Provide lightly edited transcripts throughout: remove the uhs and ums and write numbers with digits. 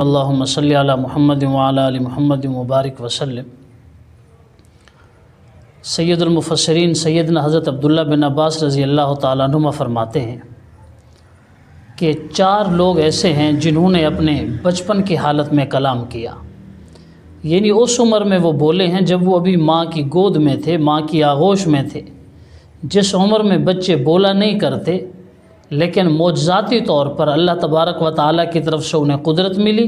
اللہم صلی علی محمد وعلی آل محمد مبارک وسلم۔ سید المفسرین سیدنا حضرت عبداللہ بن عباس رضی اللہ تعالیٰ عنہما فرماتے ہیں کہ 4 لوگ ایسے ہیں جنہوں نے اپنے بچپن کی حالت میں کلام کیا، یعنی اس عمر میں وہ بولے ہیں جب وہ ابھی ماں کی گود میں تھے، ماں کی آغوش میں تھے، جس عمر میں بچے بولا نہیں کرتے لیکن معجزاتی طور پر اللہ تبارک و تعالیٰ کی طرف سے انہیں قدرت ملی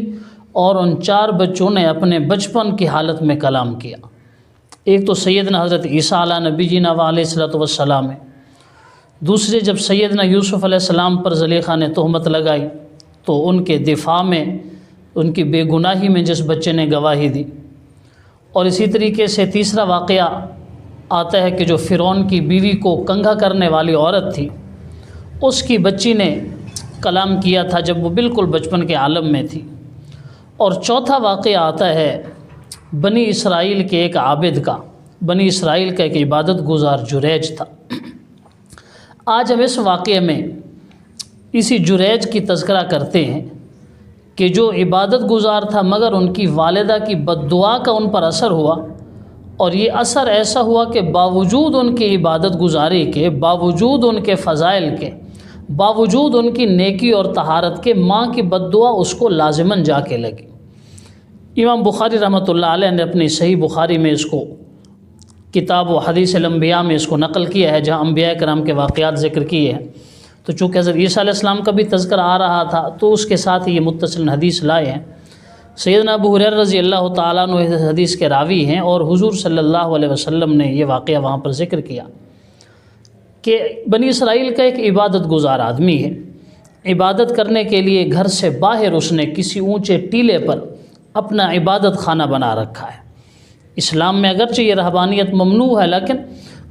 اور ان 4 بچوں نے اپنے بچپن کی حالت میں کلام کیا۔ ایک تو سیدنا حضرت عیسیٰ علیہ نبی جینا علیہ الصلوۃ والسلام ہے، دوسرے جب سیدنا یوسف علیہ السلام پر زلیخا نے تہمت لگائی تو ان کے دفاع میں، ان کی بے گناہی میں جس بچے نے گواہی دی، اور اسی طریقے سے تیسرا واقعہ آتا ہے کہ جو فرعون کی بیوی کو کنگھا کرنے والی عورت تھی، اس کی بچی نے کلام کیا تھا جب وہ بالکل بچپن کے عالم میں تھی، اور چوتھا واقعہ آتا ہے بنی اسرائیل کے ایک عابد کا، بنی اسرائیل کا ایک عبادت گزار جریج تھا۔ آج ہم اس واقعے میں اسی جریج کی تذکرہ کرتے ہیں کہ جو عبادت گزار تھا مگر ان کی والدہ کی بد دعا کا ان پر اثر ہوا، اور یہ اثر ایسا ہوا کہ باوجود ان کی عبادت گزاری کے، باوجود ان کے فضائل کے، باوجود ان کی نیکی اور طہارت کے، ماں کی بد دعا اس کو لازماً جا کے لگی۔ امام بخاری رحمۃ اللہ علیہ نے اپنی صحیح بخاری میں اس کو کتاب و حدیث الانبیاء میں اس کو نقل کیا ہے، جہاں انبیاء کرام کے واقعات ذکر کیے ہیں۔ تو چونکہ حضرت عیسیٰ علیہ السلام کا بھی تذکرہ آ رہا تھا تو اس کے ساتھ یہ متصل حدیث لائے ہیں۔ سیدنا ابو ہریرہ رضی اللہ تعالیٰ عنہ اس حدیث کے راوی ہیں، اور حضور صلی اللہ علیہ وسلم نے یہ واقعہ وہاں پر ذکر کیا کہ بنی اسرائیل کا ایک عبادت گزار آدمی ہے، عبادت کرنے کے لیے گھر سے باہر اس نے کسی اونچے ٹیلے پر اپنا عبادت خانہ بنا رکھا ہے۔ اسلام میں اگرچہ یہ رہبانیت ممنوع ہے، لیکن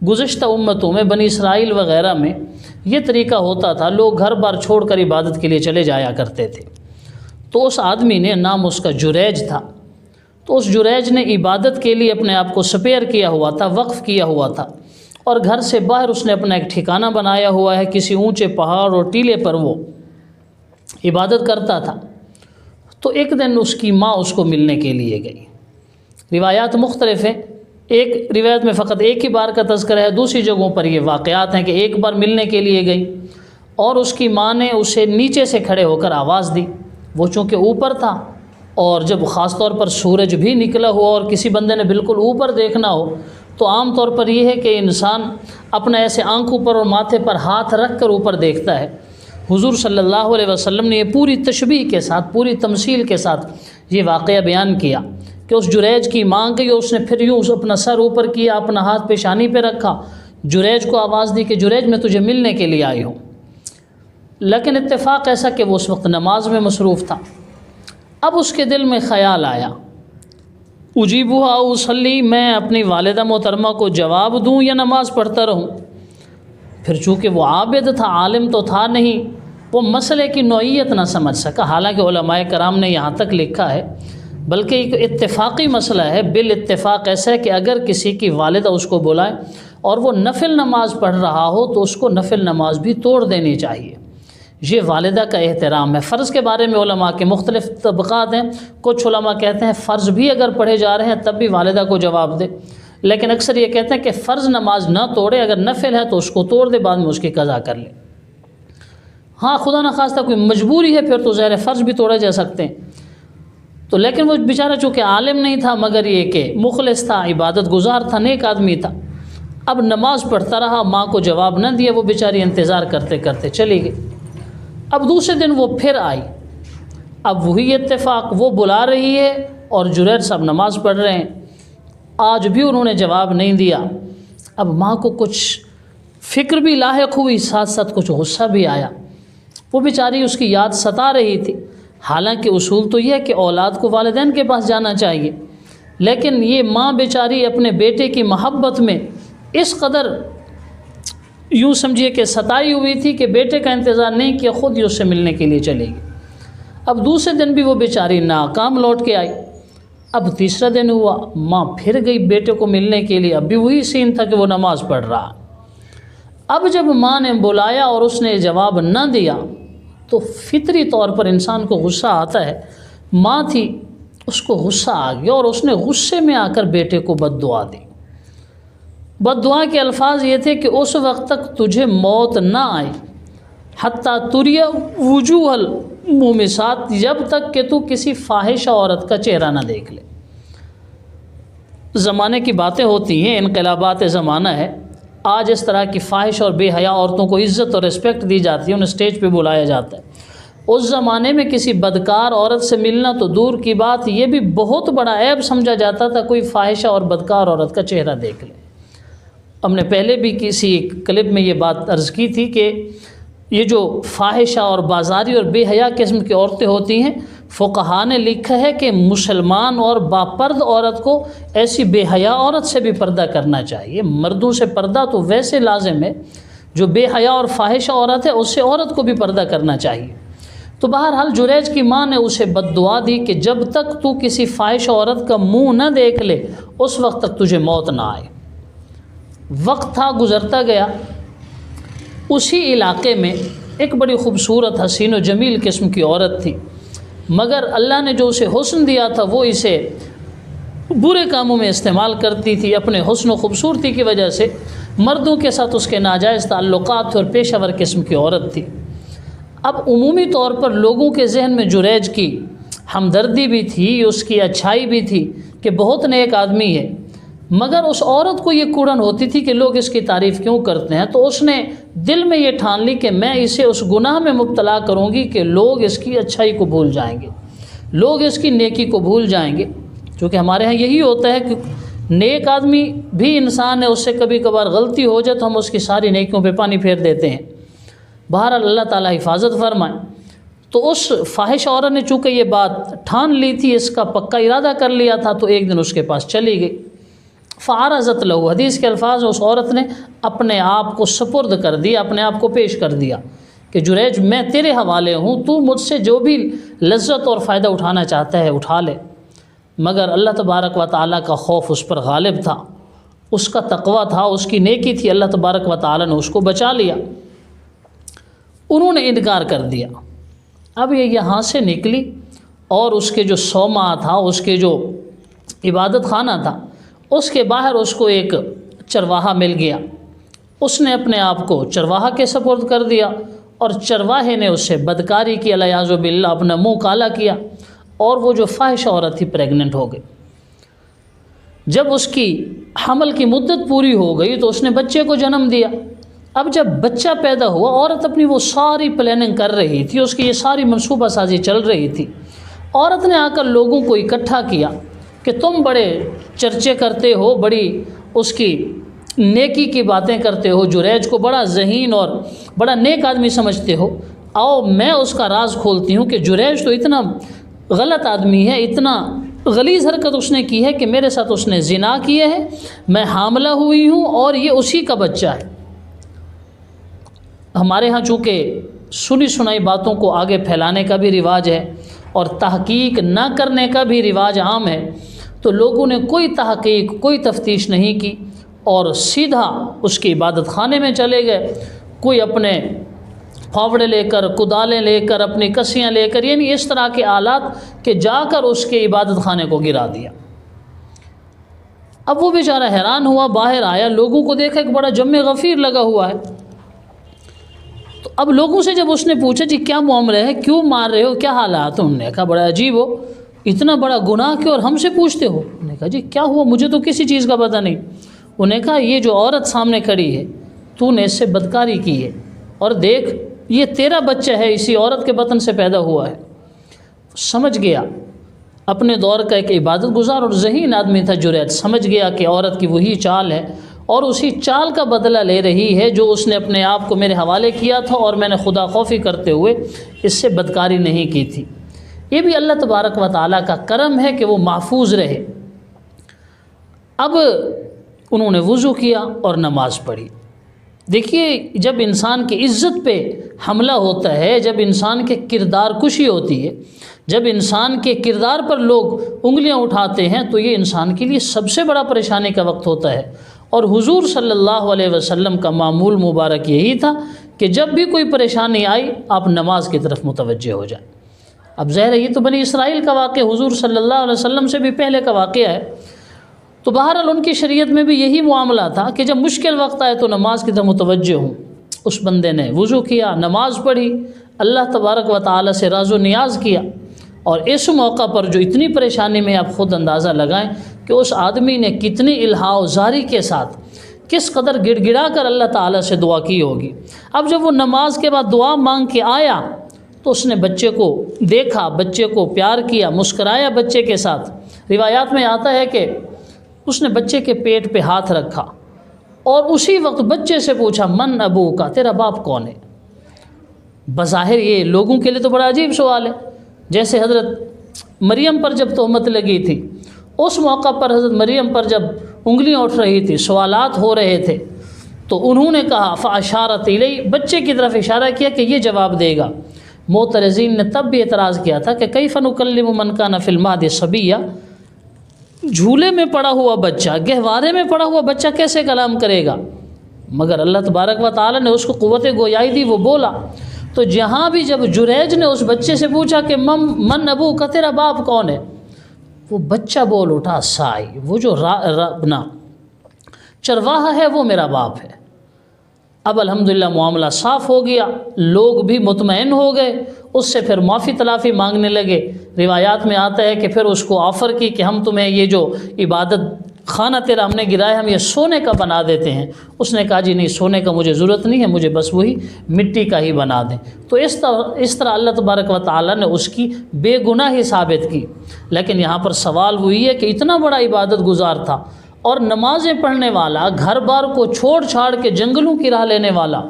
گزشتہ امتوں میں بنی اسرائیل وغیرہ میں یہ طریقہ ہوتا تھا، لوگ گھر بار چھوڑ کر عبادت کے لیے چلے جایا کرتے تھے۔ تو اس آدمی نے، نام اس کا جریج تھا، تو اس جریج نے عبادت کے لیے اپنے آپ کو سپیئر کیا ہوا تھا، وقف کیا ہوا تھا، اور گھر سے باہر اس نے اپنا ایک ٹھکانہ بنایا ہوا ہے، کسی اونچے پہاڑ اور ٹیلے پر وہ عبادت کرتا تھا۔ تو ایک دن اس کی ماں اس کو ملنے کے لیے گئی۔ روایات مختلف ہیں، ایک روایت میں فقط ایک ہی بار کا تذکرہ ہے، دوسری جگہوں پر یہ واقعات ہیں کہ ایک بار ملنے کے لیے گئی اور اس کی ماں نے اسے نیچے سے کھڑے ہو کر آواز دی۔ وہ چونکہ اوپر تھا، اور جب خاص طور پر سورج بھی نکلا ہوا اور کسی بندے نے بالکل اوپر دیکھنا ہو تو عام طور پر یہ ہے کہ انسان اپنا ایسے آنکھوں پر اور ماتھے پر ہاتھ رکھ کر اوپر دیکھتا ہے۔ حضور صلی اللہ علیہ وسلم نے یہ پوری تشبیہ کے ساتھ، پوری تمثیل کے ساتھ یہ واقعہ بیان کیا کہ اس جریج کی ماں گئی اور اس نے پھر یوں اپنا سر اوپر کیا، اپنا ہاتھ پیشانی پہ رکھا، جریج کو آواز دی کہ جریج میں تجھے ملنے کے لیے آئی ہوں۔ لیکن اتفاق ایسا کہ وہ اس وقت نماز میں مصروف تھا۔ اب اس کے دل میں خیال آیا، اجیبھا اصلی، میں اپنی والدہ محترمہ کو جواب دوں یا نماز پڑھتا رہوں؟ پھر چونکہ وہ عابد تھا، عالم تو تھا نہیں، وہ مسئلے کی نوعیت نہ سمجھ سکا۔ حالانکہ علماء کرام نے یہاں تک لکھا ہے، بلکہ ایک اتفاقی مسئلہ ہے، بالاتفاق ایسا ہے کہ اگر کسی کی والدہ اس کو بلائے اور وہ نفل نماز پڑھ رہا ہو تو اس کو نفل نماز بھی توڑ دینی چاہیے۔ یہ والدہ کا احترام ہے۔ فرض کے بارے میں علماء کے مختلف طبقات ہیں، کچھ علماء کہتے ہیں فرض بھی اگر پڑھے جا رہے ہیں تب بھی والدہ کو جواب دے، لیکن اکثر یہ کہتے ہیں کہ فرض نماز نہ توڑے، اگر نفل ہے تو اس کو توڑ دے، بعد میں اس کی قضا کر لے۔ ہاں خدا نخواستہ کوئی مجبوری ہے پھر تو ظاہر فرض بھی توڑے جا سکتے ہیں۔ تو لیکن وہ بیچارہ چونکہ عالم نہیں تھا مگر یہ کہ مخلص تھا، عبادت گزار تھا، نیک آدمی تھا، اب نماز پڑھتا رہا، ماں کو جواب نہ دیا، وہ بیچاری انتظار کرتے کرتے چلی گئی۔ اب دوسرے دن وہ پھر آئی، اب وہی اتفاق، وہ بلا رہی ہے اور جریج صاحب نماز پڑھ رہے ہیں، آج بھی انہوں نے جواب نہیں دیا۔ اب ماں کو کچھ فکر بھی لاحق ہوئی، ساتھ ساتھ کچھ غصہ بھی آیا، وہ بیچاری اس کی یاد ستا رہی تھی۔ حالانکہ اصول تو یہ ہے کہ اولاد کو والدین کے پاس جانا چاہیے، لیکن یہ ماں بیچاری اپنے بیٹے کی محبت میں اس قدر یوں سمجھیے کہ ستائی ہوئی تھی کہ بیٹے کا انتظار نہیں کیا، خود ہی اس سے ملنے کے لیے چلے گی۔ اب دوسرے دن بھی وہ بیچاری ناکام لوٹ کے آئی۔ اب تیسرا دن ہوا، ماں پھر گئی بیٹے کو ملنے کے لیے، اب بھی وہی سین تھا کہ وہ نماز پڑھ رہا۔ اب جب ماں نے بلایا اور اس نے جواب نہ دیا تو فطری طور پر انسان کو غصہ آتا ہے، ماں تھی، اس کو غصہ آ گیا اور اس نے غصے میں آ کر بیٹے کو بد دعا دی۔ بد دعا کے الفاظ یہ تھے کہ اس وقت تک تجھے موت نہ آئے حتیٰ تریہ وجوہ المومسات، جب تک کہ تو کسی فاحشہ عورت کا چہرہ نہ دیکھ لے۔ زمانے کی باتیں ہوتی ہیں، انقلابات زمانہ ہے۔ آج اس طرح کی فاحش اور بے حیا عورتوں کو عزت اور رسپیکٹ دی جاتی ہے، انہیں اسٹیج پہ بلایا جاتا ہے۔ اس زمانے میں کسی بدکار عورت سے ملنا تو دور کی بات، یہ بھی بہت بڑا عیب سمجھا جاتا تھا کوئی فاحشہ اور بدکار عورت کا چہرہ دیکھ لے۔ ہم نے پہلے بھی کسی کلپ میں یہ بات عرض کی تھی کہ یہ جو فاحشہ اور بازاری اور بے حیا قسم کی عورتیں ہوتی ہیں، فقہا نے لکھا ہے کہ مسلمان اور باپرد عورت کو ایسی بے حیا عورت سے بھی پردہ کرنا چاہیے۔ مردوں سے پردہ تو ویسے لازم ہے، جو بے حیا اور فاحشہ عورت ہے اس سے عورت کو بھی پردہ کرنا چاہیے۔ تو بہرحال جریج کی ماں نے اسے بد دعا دی کہ جب تک تو کسی فاحشہ عورت کا منہ نہ دیکھ لے اس وقت تک تجھے موت نہ آئے۔ وقت تھا گزرتا گیا، اسی علاقے میں ایک بڑی خوبصورت حسین و جمیل قسم کی عورت تھی، مگر اللہ نے جو اسے حسن دیا تھا وہ اسے برے کاموں میں استعمال کرتی تھی۔ اپنے حسن و خوبصورتی کی وجہ سے مردوں کے ساتھ اس کے ناجائز تعلقات تھے اور پیشہ ور قسم کی عورت تھی۔ اب عمومی طور پر لوگوں کے ذہن میں جریج کی ہمدردی بھی تھی، اس کی اچھائی بھی تھی کہ بہت نیک آدمی ہے، مگر اس عورت کو یہ کوڑن ہوتی تھی کہ لوگ اس کی تعریف کیوں کرتے ہیں۔ تو اس نے دل میں یہ ٹھان لی کہ میں اسے اس گناہ میں مبتلا کروں گی کہ لوگ اس کی اچھائی کو بھول جائیں گے، لوگ اس کی نیکی کو بھول جائیں گے۔ کیونکہ ہمارے ہاں یہی ہوتا ہے کہ نیک آدمی بھی انسان ہے، اس سے کبھی کبھار غلطی ہو جائے تو ہم اس کی ساری نیکیوں پہ پانی پھیر دیتے ہیں۔ بہرحال اللہ تعالیٰ حفاظت فرمائے۔ تو اس فاحش عورت نے چونکہ یہ بات ٹھان لی تھی، اس کا پکا ارادہ کر لیا تھا، تو ایک دن اس کے پاس چلی گئی۔ فعرضت لہ، حدیث کے الفاظ، اس عورت نے اپنے آپ کو سپرد کر دیا، اپنے آپ کو پیش کر دیا کہ جریج میں تیرے حوالے ہوں، تو مجھ سے جو بھی لذت اور فائدہ اٹھانا چاہتا ہے اٹھا لے۔ مگر اللہ تبارک و تعالیٰ کا خوف اس پر غالب تھا، اس کا تقوی تھا، اس کی نیکی تھی، اللہ تبارک و تعالیٰ نے اس کو بچا لیا۔ انہوں نے انکار کر دیا۔ اب یہ یہاں سے نکلی اور اس کے جو صومعہ تھا، اس کے جو عبادت خانہ تھا، اس کے باہر اس کو ایک چرواہا مل گیا۔ اس نے اپنے آپ کو چرواہا کے سپرد کر دیا اور چرواہے نے اس سے بدکاری کی، الیاذ باللہ، اپنا منہ کالا کیا، اور وہ جو فاحش عورت تھی پریگننٹ ہو گئی۔ جب اس کی حمل کی مدت پوری ہو گئی تو اس نے بچے کو جنم دیا۔ اب جب بچہ پیدا ہوا، عورت اپنی وہ ساری پلاننگ کر رہی تھی، اس کی یہ ساری منصوبہ سازی چل رہی تھی۔ عورت نے آ کر لوگوں کو اکٹھا کیا کہ تم بڑے چرچے کرتے ہو، بڑی اس کی نیکی کی باتیں کرتے ہو، جریج کو بڑا ذہین اور بڑا نیک آدمی سمجھتے ہو، آؤ میں اس کا راز کھولتی ہوں کہ جریج تو اتنا غلط آدمی ہے، اتنا غلیظ حرکت اس نے کی ہے کہ میرے ساتھ اس نے زنا کیے ہے، میں حاملہ ہوئی ہوں اور یہ اسی کا بچہ ہے۔ ہمارے ہاں چونکہ سنی سنائی باتوں کو آگے پھیلانے کا بھی رواج ہے اور تحقیق نہ کرنے کا بھی رواج عام ہے، تو لوگوں نے کوئی تحقیق، کوئی تفتیش نہیں کی اور سیدھا اس کی عبادت خانے میں چلے گئے۔ کوئی اپنے پھاوڑے لے کر، کدالیں لے کر، اپنی کسیاں لے کر، یعنی اس طرح کے آلات کہ جا کر اس کے عبادت خانے کو گرا دیا۔ اب وہ بیچارہ حیران ہوا، باہر آیا، لوگوں کو دیکھا ایک بڑا جم غفیر لگا ہوا ہے۔ تو اب لوگوں سے جب اس نے پوچھا جی کیا معاملہ ہے، کیوں مار رہے ہو، کیا حالات؟ انہوں نے کہا بڑا عجیب ہو، اتنا بڑا گناہ کیوں اور ہم سے پوچھتے ہو؟ انہوں نے کہا جی کیا ہوا، مجھے تو کسی چیز کا پتہ نہیں۔ انہوں نے کہا یہ جو عورت سامنے کھڑی ہے، تو نے اس سے بدکاری کی ہے، اور دیکھ یہ تیرا بچہ ہے، اسی عورت کے بطن سے پیدا ہوا ہے۔ سمجھ گیا، اپنے دور کا ایک عبادت گزار اور ذہین آدمی تھا جریج، سمجھ گیا کہ عورت کی وہی چال ہے اور اسی چال کا بدلہ لے رہی ہے جو اس نے اپنے آپ کو میرے حوالے کیا تھا، اور میں نے خدا خوفی کرتے ہوئے اس سے بدکاری نہیں کی تھی۔ یہ بھی اللہ تبارک و تعالیٰ کا کرم ہے کہ وہ محفوظ رہے۔ اب انہوں نے وضو کیا اور نماز پڑھی۔ دیکھیے جب انسان کی عزت پہ حملہ ہوتا ہے، جب انسان کے کردار کشی ہوتی ہے، جب انسان کے کردار پر لوگ انگلیاں اٹھاتے ہیں، تو یہ انسان کے لیے سب سے بڑا پریشانی کا وقت ہوتا ہے۔ اور حضور صلی اللہ علیہ وسلم کا معمول مبارک یہی تھا کہ جب بھی کوئی پریشانی آئی آپ نماز کی طرف متوجہ ہو جائیں۔ اب ظاہر ہے یہ تو بنی اسرائیل کا واقعہ حضور صلی اللہ علیہ وسلم سے بھی پہلے کا واقعہ ہے، تو بہرحال ان کی شریعت میں بھی یہی معاملہ تھا کہ جب مشکل وقت آئے تو نماز کی طرف متوجہ ہوں۔ اس بندے نے وضو کیا، نماز پڑھی، اللہ تبارک و تعالی سے راز و نیاز کیا، اور اس موقع پر جو اتنی پریشانی میں آپ خود اندازہ لگائیں کہ اس آدمی نے کتنی الہا و زاری کے ساتھ کس قدر گڑ گڑا کر اللہ تعالیٰ سے دعا کی ہوگی۔ اب جب وہ نماز کے بعد دعا مانگ کے آیا تو اس نے بچے کو دیکھا، بچے کو پیار کیا، مسکرایا بچے کے ساتھ۔ روایات میں آتا ہے کہ اس نے بچے کے پیٹ پہ ہاتھ رکھا اور اسی وقت بچے سے پوچھا من ابو کا، تیرا باپ کون ہے؟ بظاہر یہ لوگوں کے لیے تو بڑا عجیب سوال ہے، جیسے حضرت مریم پر جب تہمت لگی تھی، اس موقع پر حضرت مریم پر جب انگلیاں اٹھ رہی تھی، سوالات ہو رہے تھے، تو انہوں نے کہا فاشارت الیہ، بچے کی طرف اشارہ کیا کہ یہ جواب دے گا۔ معترضین نے تب بھی اعتراض کیا تھا کہ کیف نکلم من کان فی المہد صبیا، جھولے میں پڑا ہوا بچہ، گہوارے میں پڑا ہوا بچہ کیسے کلام کرے گا؟ مگر اللہ تبارک و تعالی نے اس کو قوت گویائی دی، وہ بولا۔ تو جہاں بھی جب جریج نے اس بچے سے پوچھا کہ من ابو کا، تیرا باپ کون ہے، وہ بچہ بول اٹھا سائی، وہ جو اپنا چرواہا ہے وہ میرا باپ ہے۔ اب الحمدللہ معاملہ صاف ہو گیا، لوگ بھی مطمئن ہو گئے، اس سے پھر معافی تلافی مانگنے لگے۔ روایات میں آتا ہے کہ پھر اس کو آفر کی کہ ہم تمہیں یہ جو عبادت خانہ تیرا ہم نے گرایا، ہم یہ سونے کا بنا دیتے ہیں۔ اس نے کہا جی نہیں، سونے کا مجھے ضرورت نہیں ہے، مجھے بس وہی مٹی کا ہی بنا دیں۔ تو اس طرح اللہ تبارک و تعالیٰ نے اس کی بے گناہی ثابت کی۔ لیکن یہاں پر سوال وہی ہے کہ اتنا بڑا عبادت گزار تھا اور نمازیں پڑھنے والا، گھر بار کو چھوڑ چھاڑ کے جنگلوں کی راہ لینے والا،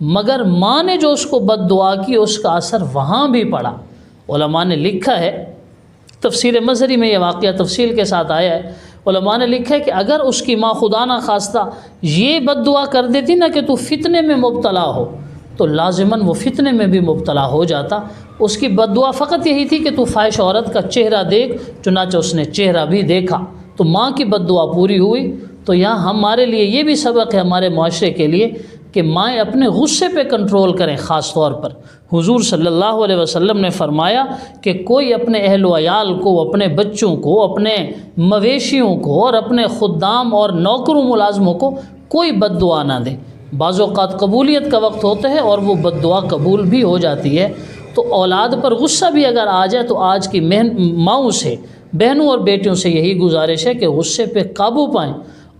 مگر ماں نے جو اس کو بد دعا کی اس کا اثر وہاں بھی پڑا۔ علماء نے لکھا ہے، تفسیر مظہری میں یہ واقعہ تفصیل کے ساتھ آیا ہے، علماء نے لکھا ہے کہ اگر اس کی ماں خدا نہ خواستہ یہ بد دعا کر دیتی نا کہ تو فتنے میں مبتلا ہو، تو لازماً وہ فتنے میں بھی مبتلا ہو جاتا۔ اس کی بد دعا فقط یہی تھی کہ تو فاحش عورت کا چہرہ دیکھ، چنانچہ اس نے چہرہ بھی دیکھا، تو ماں کی بد دعا پوری ہوئی۔ تو یہاں ہمارے لیے یہ بھی سبق ہے ہمارے معاشرے کے لیے کہ مائیں اپنے غصے پہ کنٹرول کریں۔ خاص طور پر حضور صلی اللہ علیہ وسلم نے فرمایا کہ کوئی اپنے اہل و عیال کو، اپنے بچوں کو، اپنے مویشیوں کو اور اپنے خدام اور نوکروں ملازموں کو کوئی بد دعا نہ دے۔ بعض اوقات قبولیت کا وقت ہوتا ہے اور وہ بد دعا قبول بھی ہو جاتی ہے۔ تو اولاد پر غصہ بھی اگر آ جائے تو آج کی ماؤں سے، بہنوں اور بیٹیوں سے یہی گزارش ہے کہ غصے پہ قابو پائیں،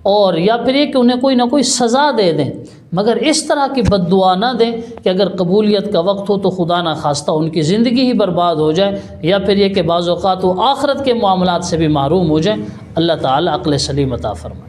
اور یا پھر یہ کہ انہیں کوئی نہ کوئی سزا دے دیں، مگر اس طرح کی بد دعا نہ دیں کہ اگر قبولیت کا وقت ہو تو خدا نہ خواستہ ان کی زندگی ہی برباد ہو جائے، یا پھر یہ کہ بعض اوقات وہ آخرت کے معاملات سے بھی محروم ہو جائیں۔ اللہ تعالیٰ عقل سلیم عطا فرمائے۔